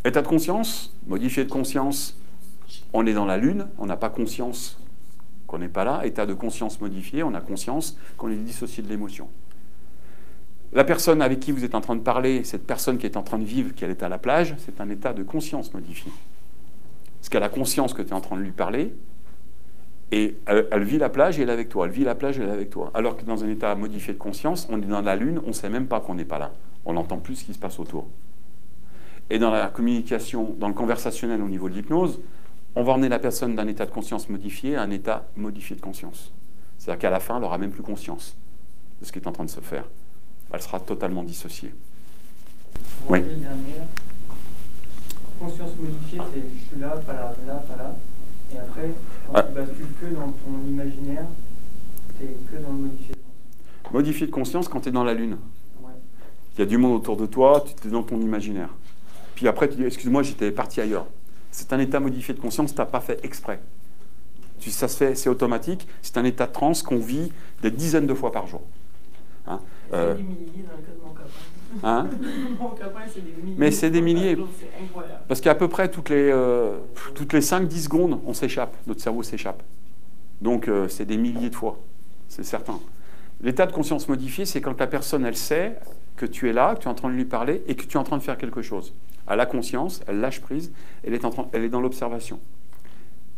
État de conscience, modifié de conscience, on est dans la lune, on n'a pas conscience qu'on n'est pas là. État de conscience modifié, on a conscience qu'on est dissocié de l'émotion. La personne avec qui vous êtes en train de parler, cette personne qui est en train de vivre, qui est à la plage, c'est un état de conscience modifié. Parce qu'elle a conscience que tu es en train de lui parler, et elle vit la plage et elle est avec toi. Elle vit la plage et elle est avec toi. Alors que dans un état modifié de conscience, on est dans la lune, on ne sait même pas qu'on n'est pas là. On n'entend plus ce qui se passe autour. Et dans la communication, dans le conversationnel au niveau de l'hypnose, on va emmener la personne d'un état de conscience modifié à un état modifié de conscience. C'est-à-dire qu'à la fin, elle n'aura même plus conscience de ce qui est en train de se faire. Elle sera totalement dissociée. Pour Oui. Conscience modifiée, c'est je suis là, pas là, pas là. Et après, quand tu bascules que dans ton imaginaire, tu es que dans le modifié de conscience. Modifié de conscience quand tu es dans la lune. Ouais. Il y a du monde autour de toi, tu es dans ton imaginaire. Puis après, tu dis, excuse-moi, j'étais parti ailleurs. C'est un état modifié de conscience, tu n'as pas fait exprès. Ça se fait, c'est automatique. C'est un état de transe qu'on vit des dizaines de fois par jour. Hein, c'est des milliers dans le cas de mon copain. Hein? Mon copain, c'est des milliers. Mais c'est des milliers. C'est incroyable. Parce qu'à peu près toutes les 5-10 secondes, on s'échappe, notre cerveau s'échappe. Donc c'est des milliers de fois, c'est certain. L'état de conscience modifié, c'est quand la personne, elle sait que tu es là, que tu es en train de lui parler et que tu es en train de faire quelque chose. Elle a conscience, elle lâche prise, elle est dans l'observation.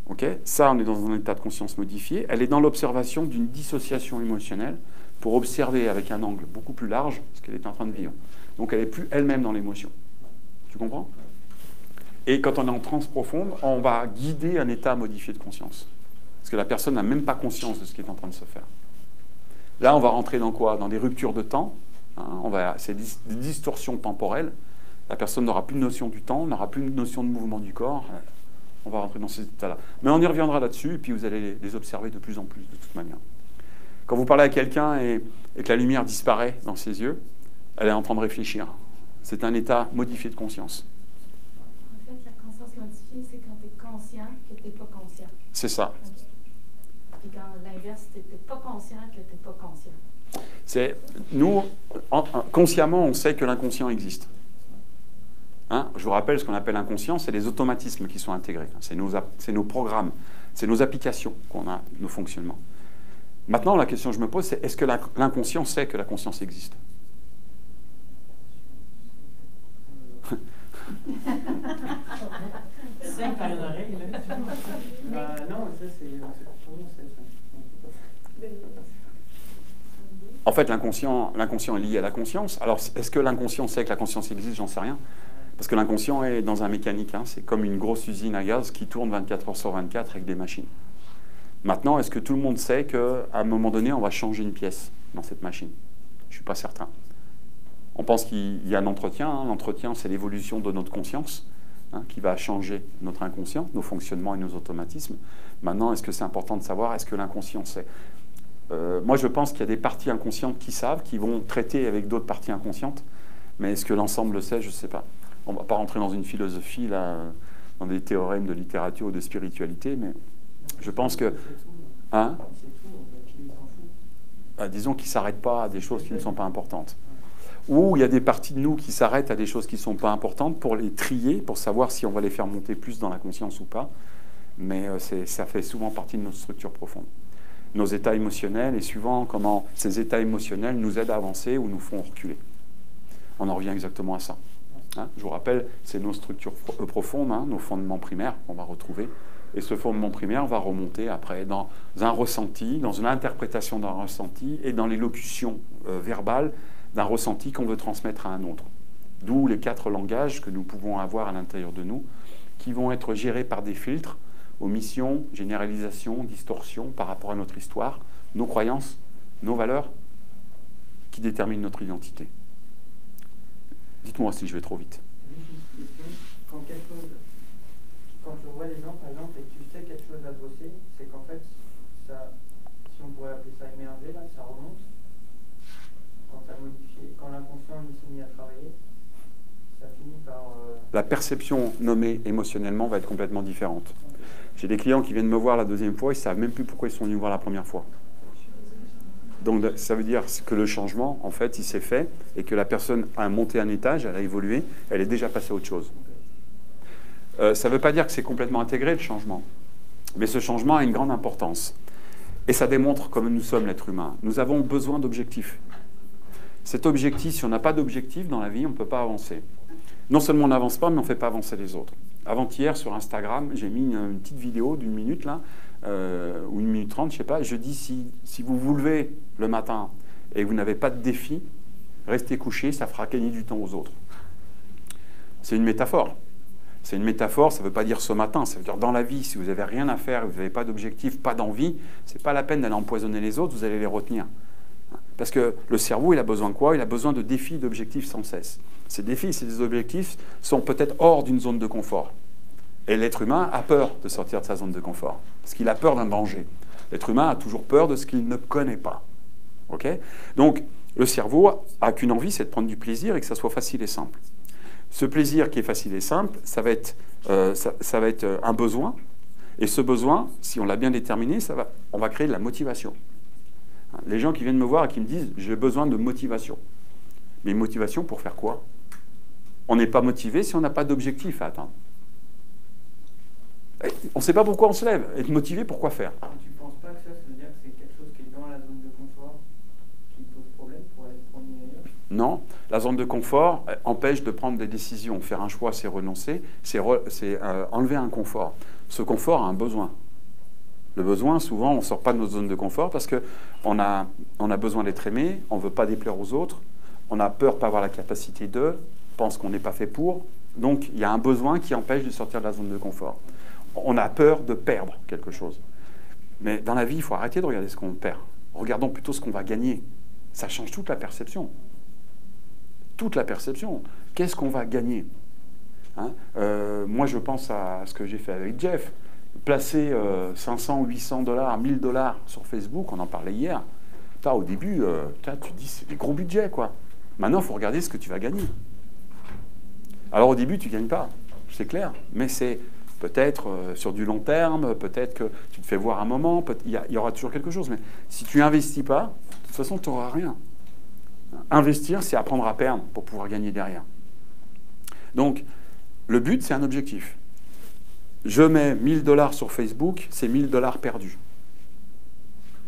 Okay? Ça, on est dans un état de conscience modifié. Elle est dans l'observation d'une dissociation émotionnelle pour observer avec un angle beaucoup plus large ce qu'elle est en train de vivre. Donc elle n'est plus elle-même dans l'émotion. Tu comprends? Et quand on est en transe profonde, on va guider un état modifié de conscience. Parce que la personne n'a même pas conscience de ce qui est en train de se faire. Là, on va rentrer dans quoi? Dans des ruptures de temps. Hein, c'est des distorsions temporelles. La personne n'aura plus de notion du temps, n'aura plus de notion de mouvement du corps. On va rentrer dans ces états-là. Mais on y reviendra là-dessus, et puis vous allez les observer de plus en plus, de toute manière. Quand vous parlez à quelqu'un et que la lumière disparaît dans ses yeux, elle est en train de réfléchir. C'est un état modifié de conscience. En fait, la conscience modifiée, c'est quand tu es conscient que tu n'es pas conscient. C'est ça. Puis quand l'inverse, tu n'es pas conscient que tu n'es pas conscient. Nous, consciemment, on sait que l'inconscient existe. Hein? Je vous rappelle, ce qu'on appelle inconscient, c'est les automatismes qui sont intégrés. C'est nos programmes, c'est nos applications qu'on a, nos fonctionnements. Maintenant, la question que je me pose, c'est est-ce que l'inconscient sait que la conscience existe? Cinq par une oreille, là. Non, ça c'est En fait, l'inconscient est lié à la conscience. Alors, est-ce que l'inconscient sait que la conscience existe? J'en sais rien. Parce que l'inconscient est dans un mécanique. Hein. C'est comme une grosse usine à gaz qui tourne 24 heures sur 24 avec des machines. Maintenant, est-ce que tout le monde sait qu'à un moment donné, on va changer une pièce dans cette machine? Je ne suis pas certain. On pense qu'il y a un entretien. Hein. L'entretien, c'est l'évolution de notre conscience qui va changer notre inconscient, nos fonctionnements et nos automatismes. Maintenant, est-ce que c'est important de savoir, est-ce que l'inconscient sait? Moi, je pense qu'il y a des parties inconscientes qui savent, qui vont traiter avec d'autres parties inconscientes. Mais est-ce que l'ensemble le sait? Je ne sais pas. On ne va pas rentrer dans une philosophie, là, dans des théorèmes de littérature ou de spiritualité, mais je pense que... Hein? Disons qu'ils ne s'arrêtent pas à des choses qui ne sont pas importantes. Ou il y a des parties de nous qui s'arrêtent à des choses qui ne sont pas importantes pour les trier, pour savoir si on va les faire monter plus dans la conscience ou pas. Mais ça fait souvent partie de notre structure profonde. Nos états émotionnels et suivant comment ces états émotionnels nous aident à avancer ou nous font reculer. On en revient exactement à ça. Hein, je vous rappelle, c'est nos structures profondes, hein, nos fondements primaires qu'on va retrouver. Et ce fondement primaire va remonter après dans un ressenti, dans une interprétation d'un ressenti et dans l'élocution verbale d'un ressenti qu'on veut transmettre à un autre. D'où les 4 langages que nous pouvons avoir à l'intérieur de nous, qui vont être gérés par des filtres, omission, généralisation, distorsion par rapport à notre histoire, nos croyances, nos valeurs, qui déterminent notre identité. Dites-moi si je vais trop vite. Quand tu revois les gens, par exemple, et que tu sais quelque chose à bosser, c'est qu'en fait, ça, si on pourrait appeler ça émerger, là, ça remonte. Quand tu as modifié, quand l'inconscient s'est mis à travailler, ça finit par... La perception nommée émotionnellement va être complètement différente. J'ai des clients qui viennent me voir la deuxième fois, ils ne savent même plus pourquoi ils sont venus me voir la première fois. Donc ça veut dire que le changement, en fait, il s'est fait et que la personne a monté un étage, elle a évolué, elle est déjà passée à autre chose. ça ne veut pas dire que c'est complètement intégré, le changement. Mais ce changement a une grande importance. Et ça démontre comment nous sommes l'être humain. Nous avons besoin d'objectifs. Cet objectif, si on n'a pas d'objectif dans la vie, on ne peut pas avancer. Non seulement on n'avance pas, mais on ne fait pas avancer les autres. Avant-hier, sur Instagram, j'ai mis une petite vidéo d'1 minute, là, ou 1 minute 30, je ne sais pas. Je dis, si vous vous levez le matin et que vous n'avez pas de défi, restez couché, ça fera gagner du temps aux autres. C'est une métaphore. C'est une métaphore, ça ne veut pas dire ce matin, ça veut dire dans la vie, si vous n'avez rien à faire, vous n'avez pas d'objectif, pas d'envie, ce n'est pas la peine d'aller empoisonner les autres, vous allez les retenir. Parce que le cerveau, il a besoin de quoi? Il a besoin de défis, d'objectifs sans cesse. Ces défis, ces objectifs sont peut-être hors d'une zone de confort. Et l'être humain a peur de sortir de sa zone de confort, parce qu'il a peur d'un danger. L'être humain a toujours peur de ce qu'il ne connaît pas. Okay? Donc, le cerveau n'a qu'une envie, c'est de prendre du plaisir et que ça soit facile et simple. Ce plaisir qui est facile et simple, ça va être un besoin. Et ce besoin, si on l'a bien déterminé, on va créer de la motivation. Les gens qui viennent me voir et qui me disent « j'ai besoin de motivation ». Mais motivation pour faire quoi? On n'est pas motivé si on n'a pas d'objectif à atteindre. On ne sait pas pourquoi on se lève. Être motivé, pourquoi faire? Tu ne penses pas que ça veut dire que c'est quelque chose qui est dans la zone de confort qui pose problème pour aller prendre ailleurs? Non, la zone de confort empêche de prendre des décisions. Faire un choix, c'est renoncer, c'est enlever un confort. Ce confort a un besoin. Le besoin, souvent, on ne sort pas de notre zone de confort parce qu'on a besoin d'être aimé, on ne veut pas déplaire aux autres, on a peur de ne pas avoir la capacité d'eux, pense qu'on n'est pas fait pour. Donc, il y a un besoin qui empêche de sortir de la zone de confort. On a peur de perdre quelque chose. Mais dans la vie, il faut arrêter de regarder ce qu'on perd. Regardons plutôt ce qu'on va gagner. Ça change toute la perception. Toute la perception. Qu'est-ce qu'on va gagner? Moi, je pense à ce que j'ai fait avec Jeff. Placer 500, 800 $, 1000 $ sur Facebook, on en parlait hier. Au début, tu dis, c'est des gros budgets, quoi. Maintenant, il faut regarder ce que tu vas gagner. Alors, au début, tu ne gagnes pas, c'est clair. Mais c'est peut-être sur du long terme, peut-être que tu te fais voir un moment, il y aura toujours quelque chose. Mais si tu n'investis pas, de toute façon, tu n'auras rien. Investir, c'est apprendre à perdre pour pouvoir gagner derrière. Donc, le but, c'est un objectif. Je mets 1000 $ sur Facebook, c'est 1000 $ perdus.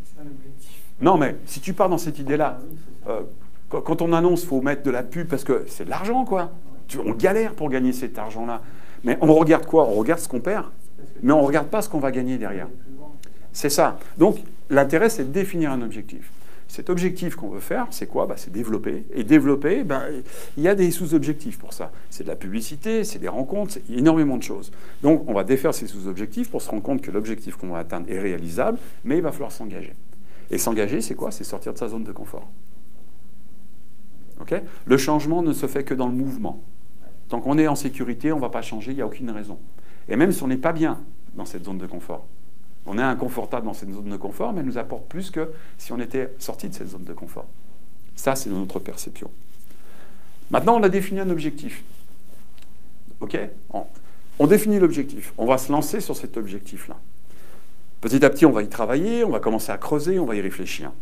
C'est un objectif. Non, mais si tu pars dans cette idée-là, quand on annonce qu'il faut mettre de la pub, parce que c'est de l'argent, quoi. On galère pour gagner cet argent-là. Mais on regarde quoi? On regarde ce qu'on perd, mais on ne regarde pas ce qu'on va gagner derrière. C'est ça. Donc, l'intérêt, c'est de définir un objectif. Cet objectif qu'on veut faire, c'est quoi? C'est développer. Et développer, il y a des sous-objectifs pour ça. C'est de la publicité, c'est des rencontres, c'est énormément de choses. Donc, on va défaire ces sous-objectifs pour se rendre compte que l'objectif qu'on va atteindre est réalisable, mais il va falloir s'engager. Et s'engager, c'est quoi? C'est sortir de sa zone de confort. Okay? Le changement ne se fait que dans le mouvement. Tant qu'on est en sécurité, on ne va pas changer, il n'y a aucune raison. Et même si on n'est pas bien dans cette zone de confort, on est inconfortable dans cette zone de confort, mais elle nous apporte plus que si on était sorti de cette zone de confort. Ça, c'est notre perception. Maintenant, on a défini un objectif. OK? On définit l'objectif. On va se lancer sur cet objectif-là. Petit à petit, on va y travailler, on va commencer à creuser, on va y réfléchir.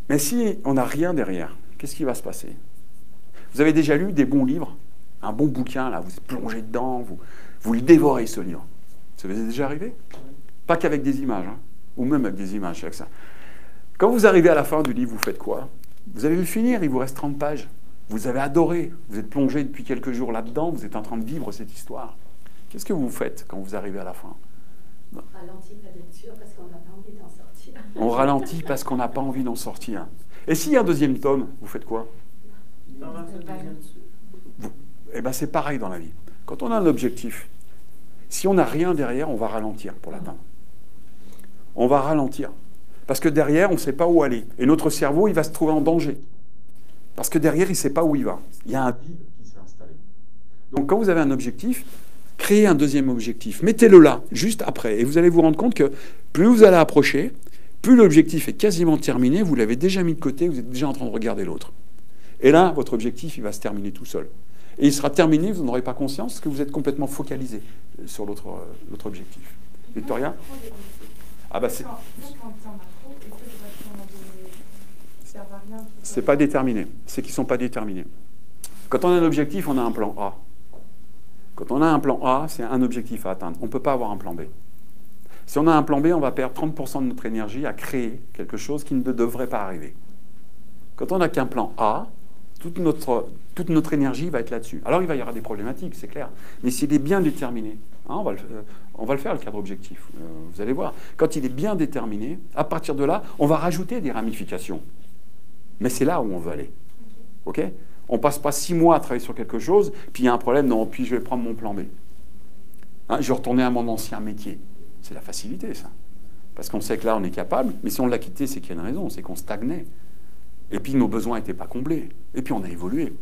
Mais si on n'a rien derrière, qu'est-ce qui va se passer? Vous avez déjà lu des bons livres? Un bon bouquin, là, vous êtes plongé dedans, vous le dévorez, ce livre. Ça vous est déjà arrivé? Pas qu'avec des images, ou même avec des images, avec ça. Quand vous arrivez à la fin du livre, vous faites quoi? Vous allez le finir, il vous reste 30 pages. Vous avez adoré, vous êtes plongé depuis quelques jours là-dedans, vous êtes en train de vivre cette histoire. Qu'est-ce que vous faites quand vous arrivez à la fin? On ralentit la lecture parce qu'on n'a pas envie d'en sortir. On ralentit parce qu'on n'a pas envie d'en sortir. Et s'il y a un deuxième tome, vous faites quoi? C'est pareil dans la vie. Quand on a un objectif, si on n'a rien derrière, on va ralentir pour l'atteindre. On va ralentir. Parce que derrière, on ne sait pas où aller. Et notre cerveau, il va se trouver en danger. Parce que derrière, il ne sait pas où il va. Il y a un vide qui s'est installé. Donc quand vous avez un objectif, créez un deuxième objectif. Mettez-le là, juste après. Et vous allez vous rendre compte que plus vous allez approcher, plus l'objectif est quasiment terminé, vous l'avez déjà mis de côté, vous êtes déjà en train de regarder l'autre. Et là, votre objectif, il va se terminer tout seul. Et il sera terminé, vous n'aurez pas conscience que vous êtes complètement focalisé sur l'autre objectif. Victoria? C'est pas déterminé. C'est qu'ils ne sont pas déterminés. Quand on a un objectif, on a un plan A. Quand on a un plan A, c'est un objectif à atteindre. On ne peut pas avoir un plan B. Si on a un plan B, on va perdre 30% de notre énergie à créer quelque chose qui ne devrait pas arriver. Quand on n'a qu'un plan A, toute notre énergie va être là-dessus. Alors il va y avoir des problématiques, c'est clair. Mais s'il est bien déterminé, hein, on va le faire, le cadre objectif. Vous allez voir. Quand il est bien déterminé, à partir de là, on va rajouter des ramifications. Mais c'est là où on veut aller. OK ? On ne passe pas 6 mois à travailler sur quelque chose, puis il y a un problème, non, puis je vais prendre mon plan B. Hein, je vais retourner à mon ancien métier. C'est la facilité, ça. Parce qu'on sait que là, on est capable, mais si on l'a quitté, c'est qu'il y a une raison, c'est qu'on stagnait. Et puis nos besoins n'étaient pas comblés. Et puis on a évolué.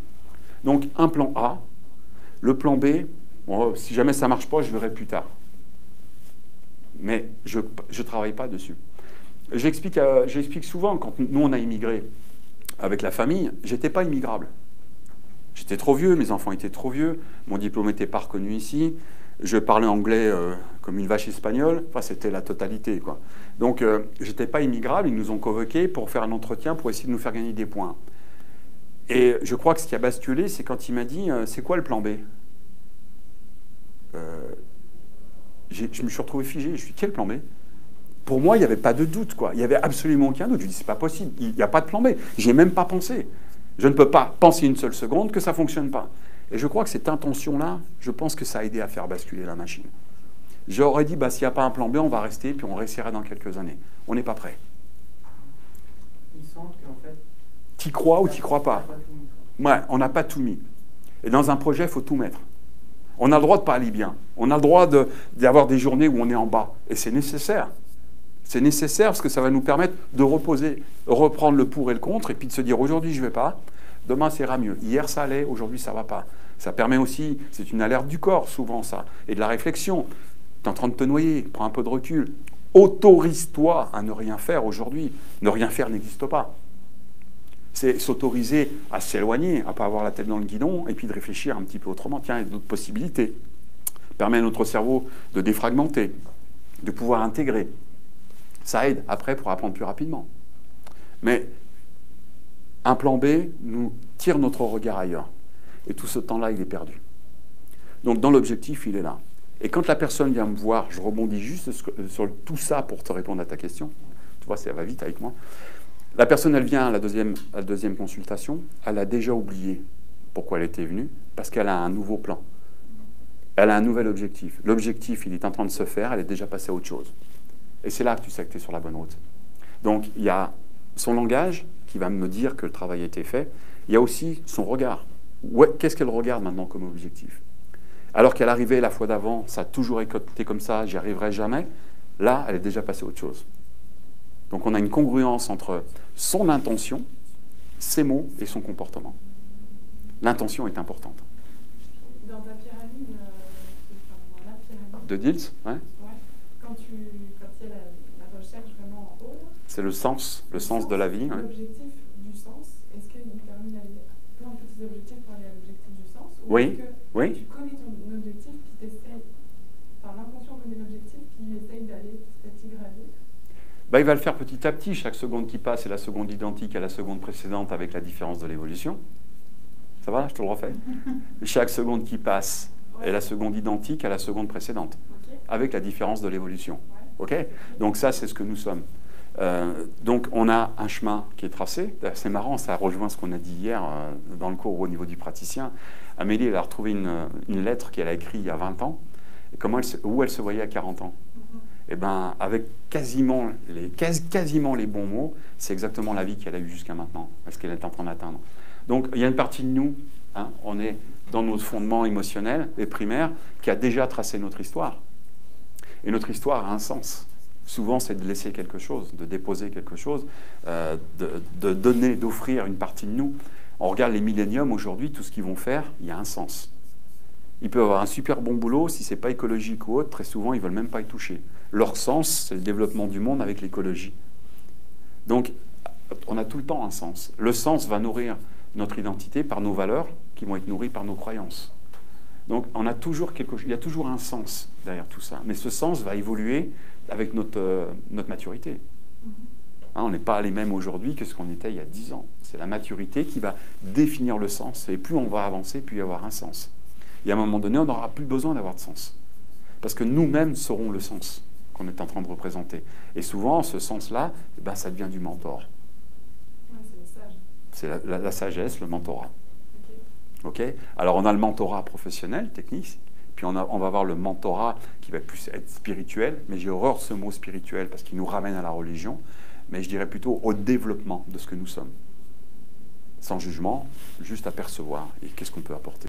Donc un plan A, le plan B, bon, si jamais ça ne marche pas, je verrai plus tard. Mais je ne travaille pas dessus. J'explique souvent, quand nous on a immigré avec la famille, j'étais pas immigrable. J'étais trop vieux, mes enfants étaient trop vieux, mon diplôme n'était pas reconnu ici, je parlais anglais comme une vache espagnole, enfin c'était la totalité, quoi. Donc j'étais pas immigrable, ils nous ont convoqués pour faire un entretien pour essayer de nous faire gagner des points. Et je crois que ce qui a basculé, c'est quand il m'a dit c'est quoi le plan B? Je me suis retrouvé figé, je suis quel plan B? Pour moi, il n'y avait pas de doute, quoi. Il n'y avait absolument aucun doute. Je dis c'est pas possible, il n'y a pas de plan B. J'ai même pas pensé. Je ne peux pas penser une seule seconde que ça ne fonctionne pas. Et je crois que cette intention-là, je pense que ça a aidé à faire basculer la machine. J'aurais dit, s'il n'y a pas un plan B, on va rester, puis on réussira dans quelques années. On n'est pas prêt. Ils sentent qu'en fait... T'y crois ou t'y crois pas? Ouais, on n'a pas tout mis. Et dans un projet, il faut tout mettre. On a le droit de pas aller bien. On a le droit d'avoir des journées où on est en bas. Et c'est nécessaire. C'est nécessaire parce que ça va nous permettre de reposer, reprendre le pour et le contre, et puis de se dire aujourd'hui je ne vais pas, demain ça ira mieux. Hier ça allait, aujourd'hui ça ne va pas. Ça permet aussi, c'est une alerte du corps souvent ça, et de la réflexion. Tu es en train de te noyer, prends un peu de recul. Autorise-toi à ne rien faire aujourd'hui. Ne rien faire n'existe pas. C'est s'autoriser à s'éloigner, à ne pas avoir la tête dans le guidon, et puis de réfléchir un petit peu autrement. Tiens, il y a d'autres possibilités. Ça permet à notre cerveau de défragmenter, de pouvoir intégrer. Ça aide après pour apprendre plus rapidement. Mais un plan B nous tire notre regard ailleurs. Et tout ce temps-là, il est perdu. Donc dans l'objectif, il est là. Et quand la personne vient me voir, je rebondis juste sur tout ça pour te répondre à ta question. Tu vois, ça va vite avec moi. La personne, elle vient à la deuxième consultation, elle a déjà oublié pourquoi elle était venue, parce qu'elle a un nouveau plan. Elle a un nouvel objectif. L'objectif, il est en train de se faire, elle est déjà passée à autre chose. Et c'est là que tu sais que tu es sur la bonne route. Donc, il y a son langage qui va me dire que le travail a été fait. Il y a aussi son regard. Qu'est-ce qu'elle regarde maintenant comme objectif? Alors qu'elle arrivait la fois d'avant, ça a toujours été comme ça, j'y arriverai jamais. Là, elle est déjà passée à autre chose. Donc, on a une congruence entre son intention, ses mots et son comportement. L'intention est importante. Dans ta pyramide, de Diels, ouais. Quand il y a la recherche vraiment en haut, c'est le sens de la vie. L'objectif du sens, est-ce qu'il permet d'aller plein de petits objectifs pour aller à l'objectif du sens? Ou Oui, est-ce que oui. tu connais ton objectif, puis t'essayes, enfin l'inconscient connaît l'objectif, puis il essaye d'aller petit à petit gravir? Il va le faire petit à petit. Chaque seconde qui passe est la seconde identique à la seconde précédente avec la différence de l'évolution. Ça va, je te le refais. Chaque seconde qui passe est la seconde identique à la seconde précédente, avec la différence de l'évolution. Ok? Donc ça, c'est ce que nous sommes. Donc on a un chemin qui est tracé. C'est marrant, ça rejoint ce qu'on a dit hier dans le cours au niveau du praticien. Amélie, elle a retrouvé une lettre qu'elle a écrite il y a 20 ans. Et où elle se voyait à 40 ans? Et ben, avec quasiment les bons mots, c'est exactement la vie qu'elle a eue jusqu'à maintenant, ce qu'elle est en train d'atteindre. Donc il y a une partie de nous, hein, on est dans notre fondement émotionnel et primaire, qui a déjà tracé notre histoire. Et notre histoire a un sens. Souvent, c'est de laisser quelque chose, de déposer quelque chose, de donner, d'offrir une partie de nous. On regarde les milléniums aujourd'hui, tout ce qu'ils vont faire, il y a un sens. Ils peuvent avoir un super bon boulot, si ce n'est pas écologique ou autre, très souvent, ils ne veulent même pas y toucher. Leur sens, c'est le développement du monde avec l'écologie. Donc, on a tout le temps un sens. Le sens va nourrir notre identité par nos valeurs, qui vont être nourries par nos croyances. Donc, on a toujours quelque chose, il y a toujours un sens derrière tout ça. Mais ce sens va évoluer avec notre maturité. Hein, on n'est pas les mêmes aujourd'hui que ce qu'on était il y a 10 ans. C'est la maturité qui va définir le sens. Et plus on va avancer, plus il va y avoir un sens. Et à un moment donné, on n'aura plus besoin d'avoir de sens. Parce que nous-mêmes serons le sens qu'on est en train de représenter. Et souvent, ce sens-là, eh ben, ça devient du mentor. Ouais, c'est les sages. C'est la sagesse, le mentorat. Ok. Okay. Alors, on a le mentorat professionnel, technique, puis on va avoir le mentorat qui va plus être spirituel, mais j'ai horreur de ce mot spirituel parce qu'il nous ramène à la religion, mais je dirais plutôt au développement de ce que nous sommes. Sans jugement, juste à percevoir et qu'est-ce qu'on peut apporter.